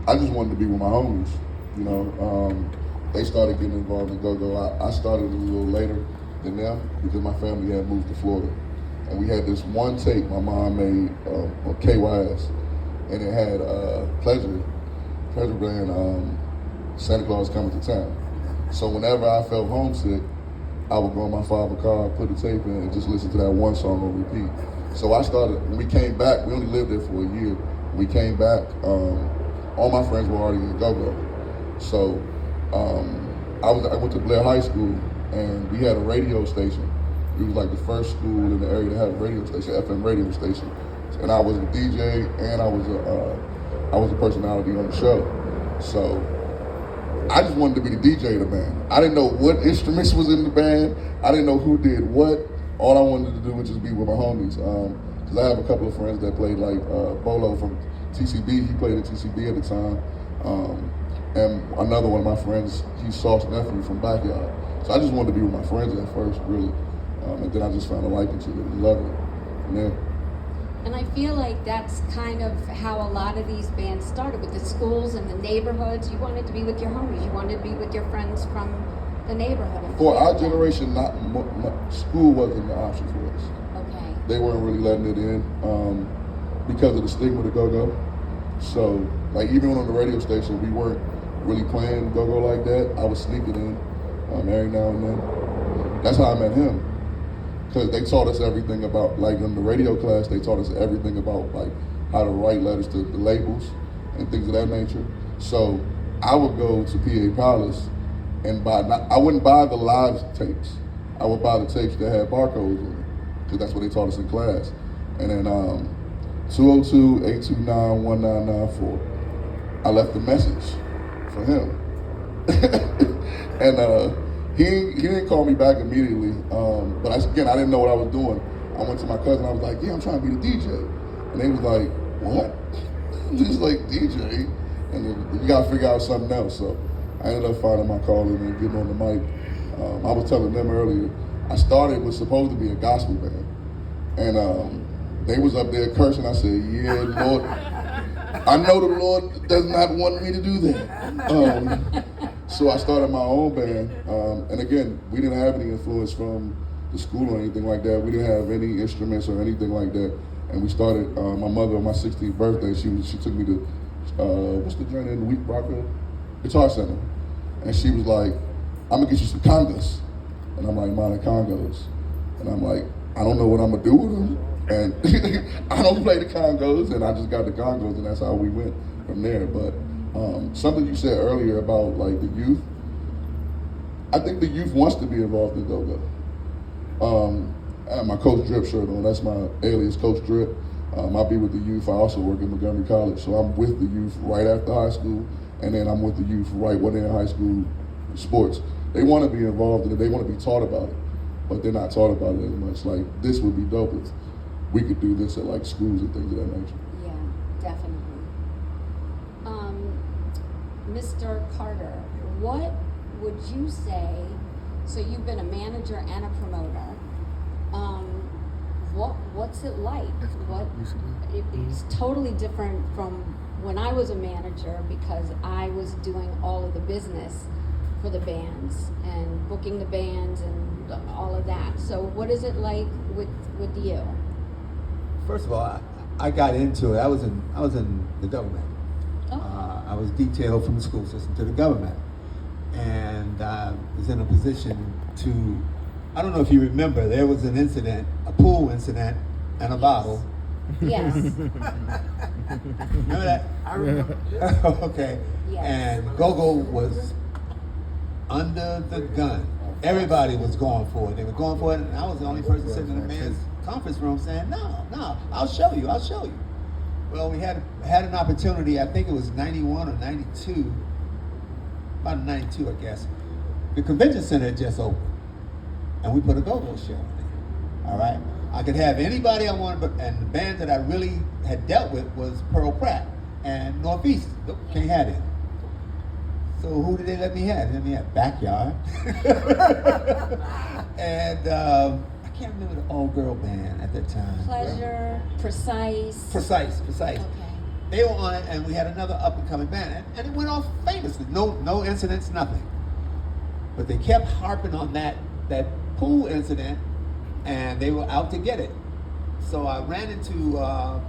I just wanted to be with my homies. You know, they started getting involved in GoGo. I started a little later than them because my family had moved to Florida. And we had this one tape my mom made on KYS, and it had Pleasure playing Santa Claus Coming to Town. So whenever I felt homesick, I would go in my father's car, put the tape in, and just listen to that one song on repeat. So I started, when we came back, we only lived there for a year. When we came back, all my friends were already in GoGo. So I went to Blair High School, and we had a radio station. It was like the first school in the area to have a radio station, FM radio station. And I was a DJ, and I was a personality on the show. So I just wanted to be the DJ of the band. I didn't know what instruments was in the band. I didn't know who did what. All I wanted to do was just be with my homies. Because I have a couple of friends that played, like Bolo from TCB. He played at TCB at the time. And another one of my friends, he's Sauce nephew from Backyard. So I just wanted to be with my friends at first, really. And then I just found a liking to it and loved it. And then, and I feel like that's kind of how a lot of these bands started, with the schools and the neighborhoods. You wanted to be with your homies. You wanted to be with your friends from the neighborhood. For our generation, school wasn't the option for us. Okay. They weren't really letting it in because of the stigma of GoGo. So, like, even on the radio station, we weren't really playing GoGo like that. I was sneaking in every now and then. That's how I met him. Because they taught us everything about, like in the radio class, they taught us everything about like how to write letters to the labels and things of that nature. So I would go to PA Palace and I wouldn't buy the live tapes. I would buy the tapes that had barcodes on it, because that's what they taught us in class. And then 202-829-1994, I left a message for him. And he didn't call me back immediately, but I didn't know what I was doing. I went to my cousin, I was like, yeah, I'm trying to be the DJ. And they was like, what? Just like DJ? And then you gotta figure out something else. So I ended up finding my calling and getting on the mic. I was telling them earlier, was supposed to be a gospel band. And they was up there cursing. I said, yeah, Lord, I know the Lord does not want me to do that. So I started my own band, and again, we didn't have any influence from the school or anything like that. We didn't have any instruments or anything like that. And we started, my mother on my 16th birthday, she took me to, what's the joint in Wheat Rockville? Guitar Center. And she was like, I'm gonna get you some congas. And I'm like, mine are congos. And I'm like, I don't know what I'm gonna do with them. And I don't play the congos, and I just got the congos, and that's how we went from there. But something you said earlier about like the youth, I think the youth wants to be involved in GoGo. I have my Coach Drip shirt on. That's my alias, Coach Drip. I'll be with the youth. I also work at Montgomery College, so I'm with the youth right after high school, and then I'm with the youth right when they're in high school sports. They want to be involved in it. They want to be taught about it, but they're not taught about it as much. Like, this would be dope if we could do this at like schools and things of that nature. Yeah, definitely. Mr. Carter, what would you say, so you've been a manager and a promoter, what's it like? It's totally different from when I was a manager, because I was doing all of the business for the bands and booking the bands and all of that. So what is it like with you? First of all, I got into it. I was in the government. I was detailed from the school system to the government, and I was in a position to, I don't know if you remember, there was an incident, a pool incident, and a bottle. Yes. Remember that? I remember. Okay. Yes. And GoGo was under the gun. Everybody was going for it. They were going for it, and I was the only person sitting in the man's conference room saying, no, I'll show you. Well, we had an opportunity, I think it was 91 or 92, about 92, I guess. The convention center had just opened, and we put a GoGo show in there, all right? I could have anybody I wanted, and the band that I really had dealt with was Pearl Pratt and Northeast. Can't have it. So who did they let me have? They let me have Backyard. And I can't remember the all-girl band at that time. Pleasure, Precise. Precise. Okay. they were on it, and we had another up-and-coming band, and it went off famously. No incidents, nothing. But they kept harping on that pool incident, and they were out to get it. So I ran into, I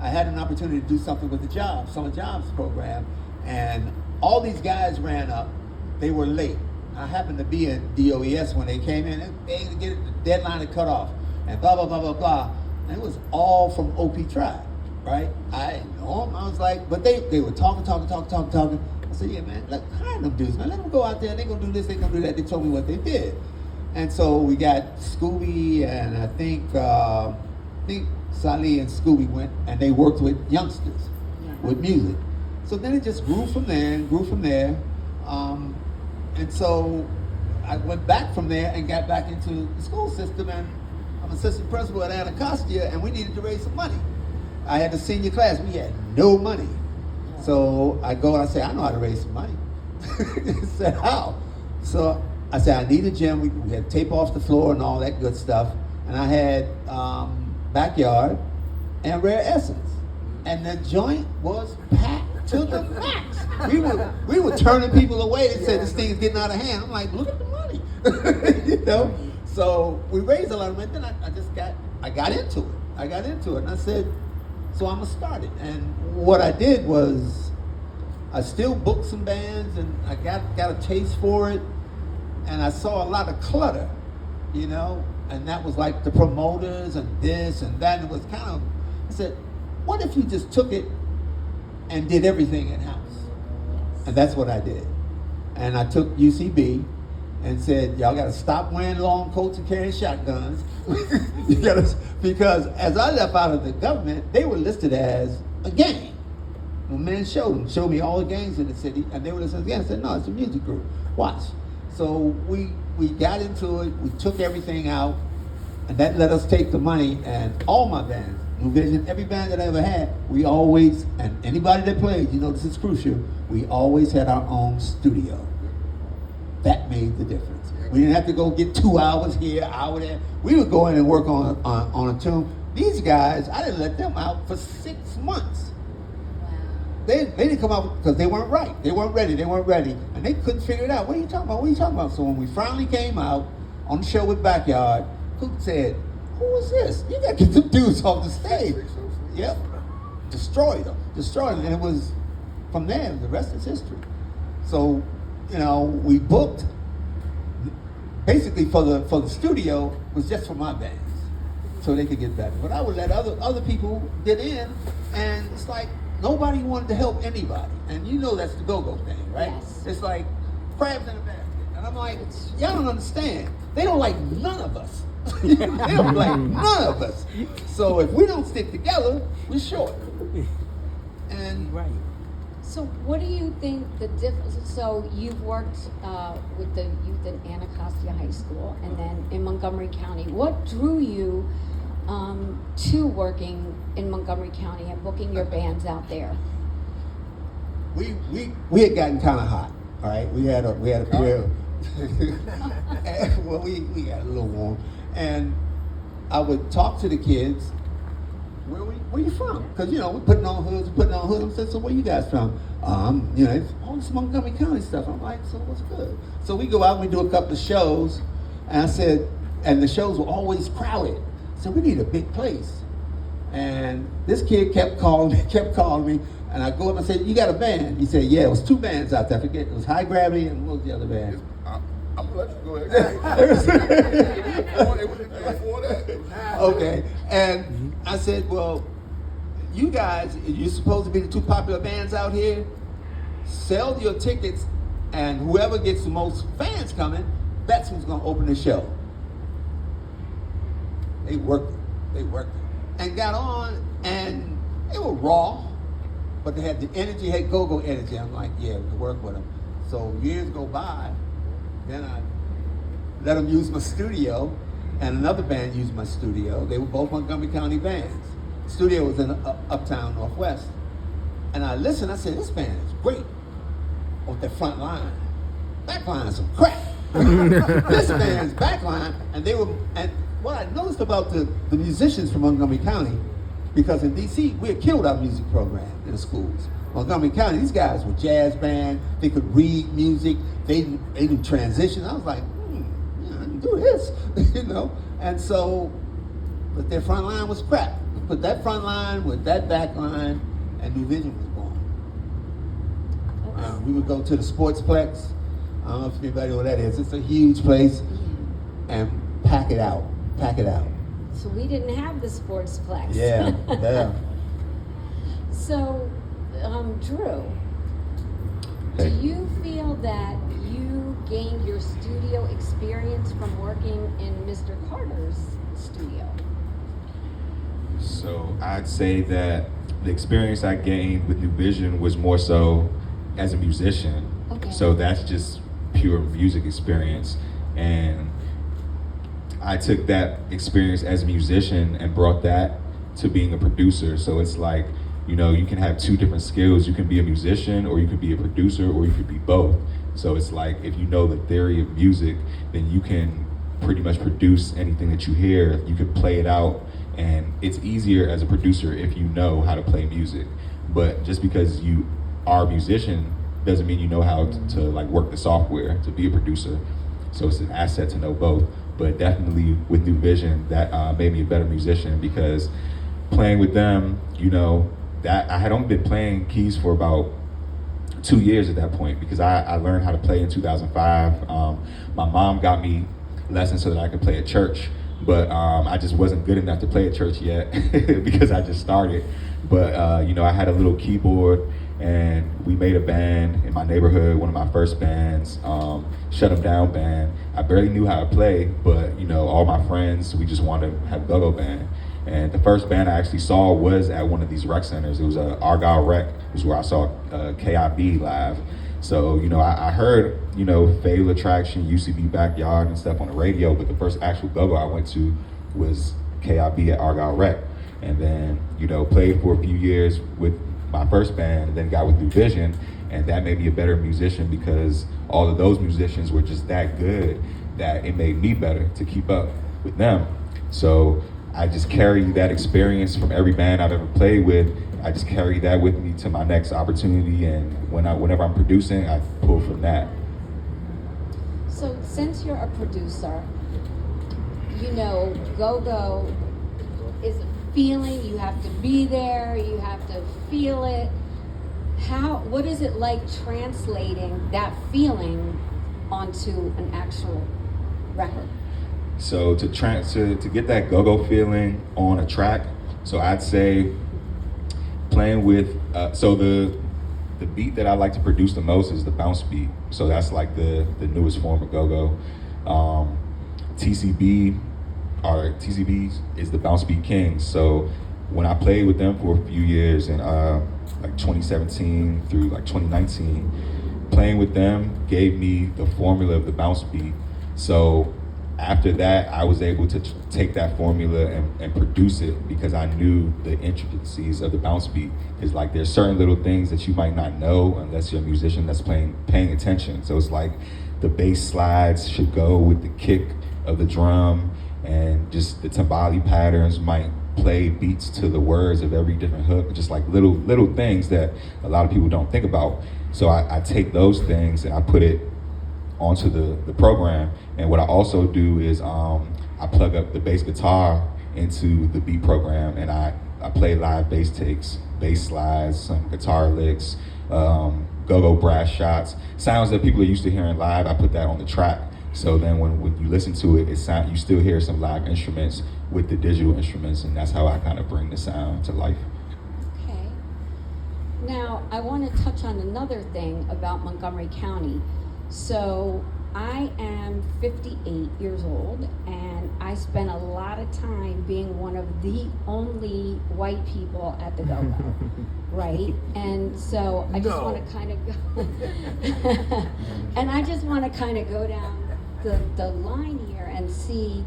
had an opportunity to do something with the summer jobs program, and all these guys ran up. They were late. I happened to be in DOES when they came in, and they didn't get the deadline to cut off, and blah, blah, blah, blah, blah. And it was all from OP Tribe, right? I didn't know them. I was like, but they were talking. I said, yeah, man, look, hire them dudes, man. Let them go out there, and they're going to do this, they're going to do that. They told me what they did. And so we got Scooby, and I think Sally and Scooby went, and they worked with youngsters, with music. So then it just grew from there and grew from there. And so I went back from there and got back into the school system, and I'm assistant principal at Anacostia, and we needed to raise some money. I had the senior class, we had no money. So I go and I say, I know how to raise some money. He said, how? So I said, I need a gym. We had tape off the floor and all that good stuff. And I had backyard and Rare Essence. And the joint was packed to the max. We were turning people away. They said, this thing is getting out of hand. I'm like, look at the money. You know? So we raised a lot of money. Then I got into it. And I said, so I'm gonna start it. And what I did was, I still booked some bands, and I got a taste for it, and I saw a lot of clutter, you know, and that was like the promoters and this and that. And it was kind of, I said, what if you just took it and did everything in-house? And that's what I did. And I took UCB and said, y'all gotta stop wearing long coats and carrying shotguns. Because as I left out of the government, they were listed as a gang. My man showed me all the gangs in the city, and they were listed as a gang. I said, no, it's a music group. Watch. So we got into it, we took everything out, and that let us take the money, and all my bands, New Vision, every band that I ever had, we always, and anybody that played, you know this is crucial, we always had our own studio. That made the difference. We didn't have to go get 2 hours here, hour there. We would go in and work on a tune. These guys, I didn't let them out for 6 months. Wow. They didn't come out because they weren't right. They weren't ready. And they couldn't figure it out. What are you talking about? So when we finally came out on the show with Backyard, Cook said, who is this? You gotta get them dudes off the stage. Yep. Destroyed them. And it was, from there, the rest is history. So, you know, we booked, basically for the studio was just for my bands, so they could get better. But I would let other people get in, and it's like nobody wanted to help anybody. And you know that's the go-go thing, right? Yes. It's like crabs in a basket. And I'm like, y'all don't understand. They don't like none of us. They don't like none of us. So if we don't stick together, we're short. And Right. So what do you think the difference, so you've worked with the youth in Anacostia High School and then in Montgomery County. What drew you to working in Montgomery County and booking your bands out there? We had gotten kind of hot, all right? We had a career. Well, we got a little warm. And I would talk to the kids, where you from? Because, you know, we're putting on hoods. I said, so where you guys from? You know, it's all this Montgomery County stuff. I'm like, so what's good? So we go out and we do a couple of shows. And I said, and the shows were always crowded. So we need a big place. And this kid kept calling me. And I go up and say, you got a band? He said, yeah, it was 2 bands out there. I forget, it was High Gravity and what was the other band? I'm gonna let you go ahead. It was before that. Okay, and I said, well, you guys, you're supposed to be the 2 popular bands out here. Sell your tickets, and whoever gets the most fans coming, that's who's gonna open the show. They worked it, and got on, and they were raw, but they had the energy, had go-go energy. I'm like, yeah, we can work with them. So years go by, then I let them use my studio, and another band used my studio. They were both Montgomery County bands. Studio was in Uptown Northwest. And I listened, I said, this band is great. With their front line. Back line is some crap. This band's back line, and what I noticed about the musicians from Montgomery County, Because in DC, we had killed our music program in the schools. Montgomery County, these guys were jazz band. They could read music. They do transitions. I was like, yeah, I can do this, you know. And so, but their front line was crap. We put that front line with that back line, and New Vision was born. We would go to the Sportsplex. I don't know if anybody know what that is. It's a huge place, and pack it out. So we didn't have the Sportsplex. Yeah. So, Drew, do you feel that you gained your studio experience from working in Mr. Carter's studio? So I'd say that the experience I gained with New Vision was more so as a musician. Okay. So that's just pure music experience. And I took that experience as a musician and brought that to being a producer. So it's like, you know, you can have two different skills. You can be a musician, or you can be a producer, or you could be both. So it's like, if you know the theory of music, then you can pretty much produce anything that you hear. You can play it out, and it's easier as a producer if you know how to play music. But just because you are a musician doesn't mean you know how to like work the software to be a producer. So it's an asset to know both. But definitely with New Vision, that made me a better musician, because playing with them, you know, that I had only been playing keys for about 2 years at that point, because I learned how to play in 2005. My mom got me lessons so that I could play at church, but I just wasn't good enough to play at church yet because I just started. But you know, I had a little keyboard, and we made a band in my neighborhood, one of my first bands, Shut 'Em Down band. I barely knew how to play, but you know, all my friends, we just wanted to have a go-go band. And the first band I actually saw was at one of these rec centers. It was Argyle Rec. It was where I saw KIB live. So, you know, I heard, you know, Fatal Attraction, UCB Backyard and stuff on the radio, but the first actual go-go I went to was KIB at Argyle Rec. And then, you know, played for a few years with my first band, and then got with New Vision, and that made me a better musician, because all of those musicians were just that good that it made me better to keep up with them. So I just carry that experience from every band I've ever played with. I just carry that with me to my next opportunity, and whenever I'm producing, I pull from that. So since you're a producer, you know, go-go is a feeling. You have to be there, you have to feel it. What is it like translating that feeling onto an actual record? So to get that go-go feeling on a track, so I'd say playing with, so the beat that I like to produce the most is the bounce beat. So that's like the newest form of go-go. TCB is the bounce beat king. So when I played with them for a few years, in like 2017 through like 2019, playing with them gave me the formula of the bounce beat. So after that, I was able to take that formula and produce it, because I knew the intricacies of the bounce beat. It's like there's certain little things that you might not know unless you're a musician that's paying attention. So it's like the bass slides should go with the kick of the drum, and just the timbali patterns might play beats to the words of every different hook, just like little things that a lot of people don't think about. So I take those things and I put it onto the program. And what I also do is I plug up the bass guitar into the beat program, and I play live bass takes, bass slides, some guitar licks, go-go brass shots, sounds that people are used to hearing live. I put that on the track. So then when you listen to it, you still hear some live instruments with the digital instruments, and that's how I kind of bring the sound to life. Okay. Now, I want to touch on another thing about Montgomery County. So I am 58 years old, and I spent a lot of time being one of the only white people at the go-go, right? And so I just want to kind of go, and I just want to kind of go down the line here and see,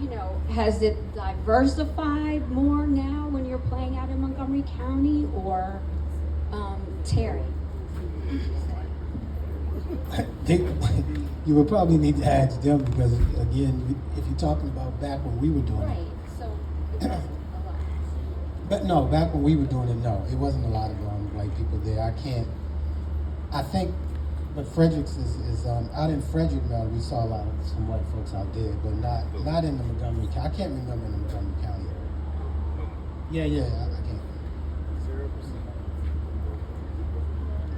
you know, has it diversified more now when you're playing out in Montgomery County, or Terry? You would probably need to ask them, because again, if you're talking about back when we were doing Right. it, So it wasn't a lot. But no, back when we were doing it, no, it wasn't a lot of white people there. I think, but Fredericks is out in Frederick now. We saw a lot of some white folks out there, but not in the Montgomery County. I can't remember in the Montgomery County area. Yeah, I can't.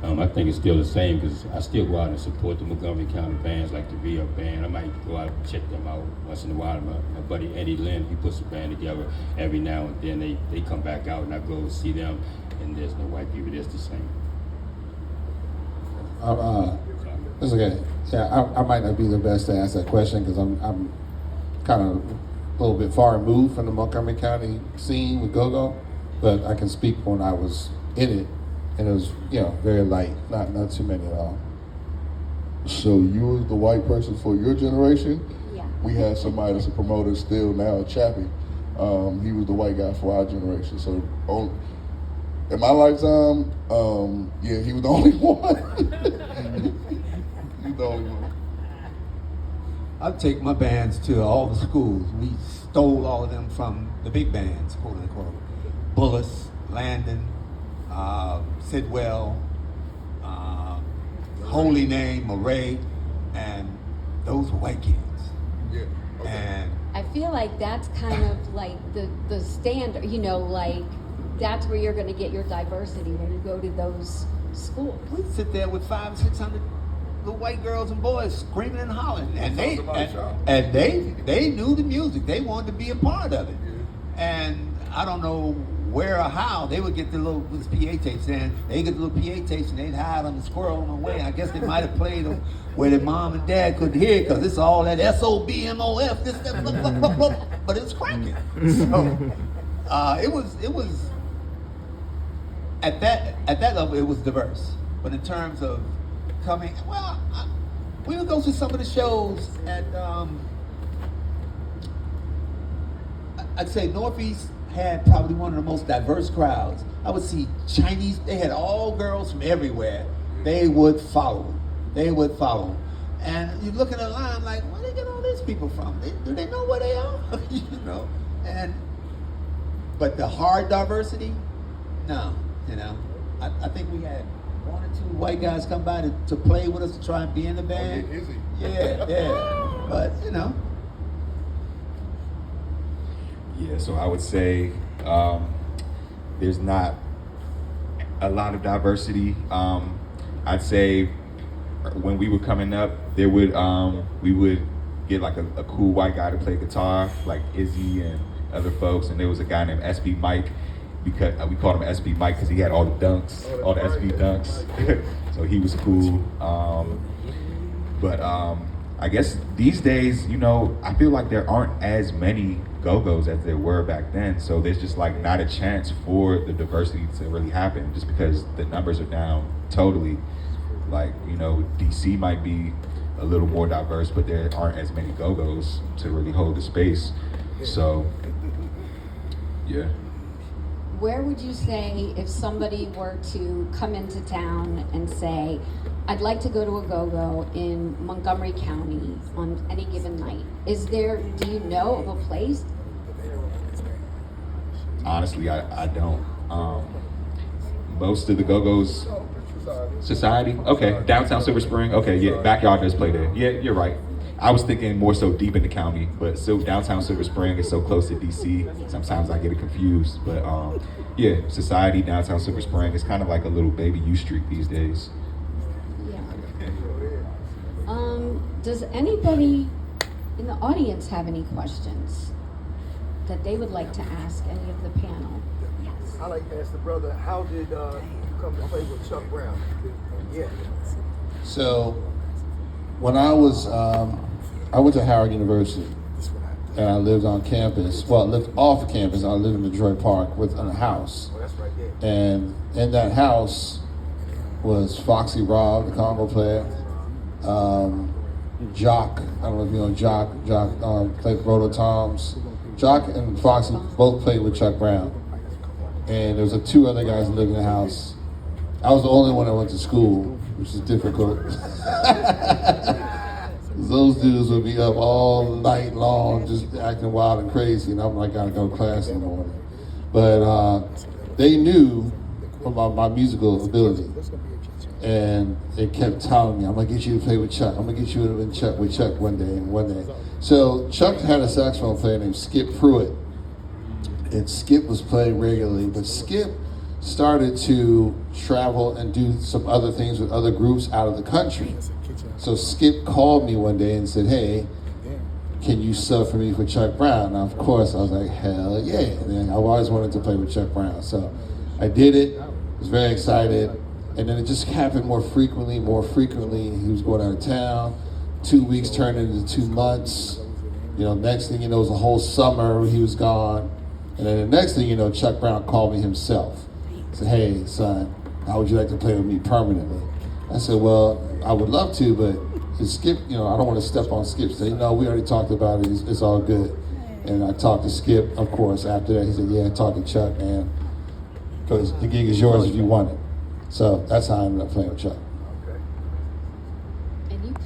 I think it's still the same because I still go out and support the Montgomery County bands like the VF band. I might go out and check them out once in a while. My buddy Eddie Lynn, he puts a band together every now and then. They come back out and I go see them, and there's no white people. It's the same. It's okay. Yeah, I might not be the best to ask that question because I'm kind of a little bit far removed from the Montgomery County scene with GoGo, but I can speak when I was in it, and it was very light, not too many at all. So you were the white person for your generation? Yeah. We had somebody that's a promoter still now, Chappie. He was the white guy for our generation. So in my lifetime, he was the only one. He's the only one. I'd take my bands to all the schools. We stole all of them from the big bands, quote unquote. Bullis, Landon, Sidwell, Holy Name, Murray, and those were white kids. Yeah. Okay. And I feel like that's kind of like the standard, like that's where you're going to get your diversity when you go to those schools. we'd sit there with 500 or 600 little white girls and boys screaming and hollering, and they knew the music. They wanted to be a part of it. And I don't know where or how they would get the little PA tapes in. They get the little PA tapes and they'd hide on the squirrel on the way. I guess they might have played them where their mom and dad couldn't hear it because it's all that SOBMOF, this, that, blah, blah, blah, blah, but it's cracking. So it was at that level it was diverse. But in terms of coming, we would go to some of the shows at I'd say Northeast had probably one of the most diverse crowds. I would see Chinese, they had all girls from everywhere. They would follow. And you look at the line like, where they get all these people from? Do they know where they are? But the hard diversity, no, I think we had one or two white guys come by to play with us to try and be in the band. Oh, is he? Yeah, but Yeah, so I would say there's not a lot of diversity. I'd say when we were coming up, we would get like a cool white guy to play guitar, like Izzy and other folks, and there was a guy named SB Mike, because we called him SB Mike because he had all the dunks, all the SB dunks. So he was cool. But I guess these days, I feel like there aren't as many Go-Go's as there were back then. So there's just like not a chance for the diversity to really happen just because the numbers are down totally. Like, DC might be a little more diverse, but there aren't as many Go-Go's to really hold the space. So, yeah. Where would you say if somebody were to come into town and say, I'd like to go to a go-go in Montgomery County on any given night? Do you know of a place? Honestly, I don't. Most of the go-go's Society? Okay. Downtown Silver Spring? Okay, yeah. Backyard does play there. Yeah, you're right. I was thinking more so deep in the county, but downtown Silver Spring is so close to DC. Sometimes I get it confused. But yeah, Society, downtown Silver Spring, it's kind of like a little baby U Street these days. Yeah. Does anybody in the audience have any questions that they would like to ask any of the panel? Yes. I like to ask the brother, how did you come to play with Chuck Brown? Yeah. So when I was, I went to Howard University, and I lived on campus. Well, I lived off campus. I lived in Detroit Park in a house. Oh, that's right there. And in that house was Foxy Rob, the Congo player, Jock. I don't know if you know Jock. Jock played Roto Toms. Jock and Foxy both played with Chuck Brown. And there was two other guys that lived in the house. I was the only one that went to school, which is difficult. Those dudes would be up all night long, just acting wild and crazy, and I'm like, I gotta go to class in the morning. But they knew about my musical ability. And they kept telling me, I'm gonna get you to play with Chuck. I'm gonna get you with Chuck one day. So Chuck had a saxophone player named Skip Pruitt. And Skip was playing regularly, but Skip started to travel and do some other things with other groups out of the country. So Skip called me one day and said, hey, can you sub for me for Chuck Brown? Now, of course, I was like, hell yeah. And I've always wanted to play with Chuck Brown. So I did it, was very excited. And then it just happened more frequently. He was going out of town. 2 weeks turned into 2 months. You know, next thing you know, it was a whole summer he was gone. And then the next thing you know, Chuck Brown called me himself. He said, hey, son, how would you like to play with me permanently? I said, well, I would love to, but it's Skip, you know, I don't want to step on Skip. He said, no, we already talked about it. It's all good. And I talked to Skip, of course, after that. He said, yeah, talk to Chuck, man. Because the gig is yours if you want it. So that's how I ended up playing with Chuck.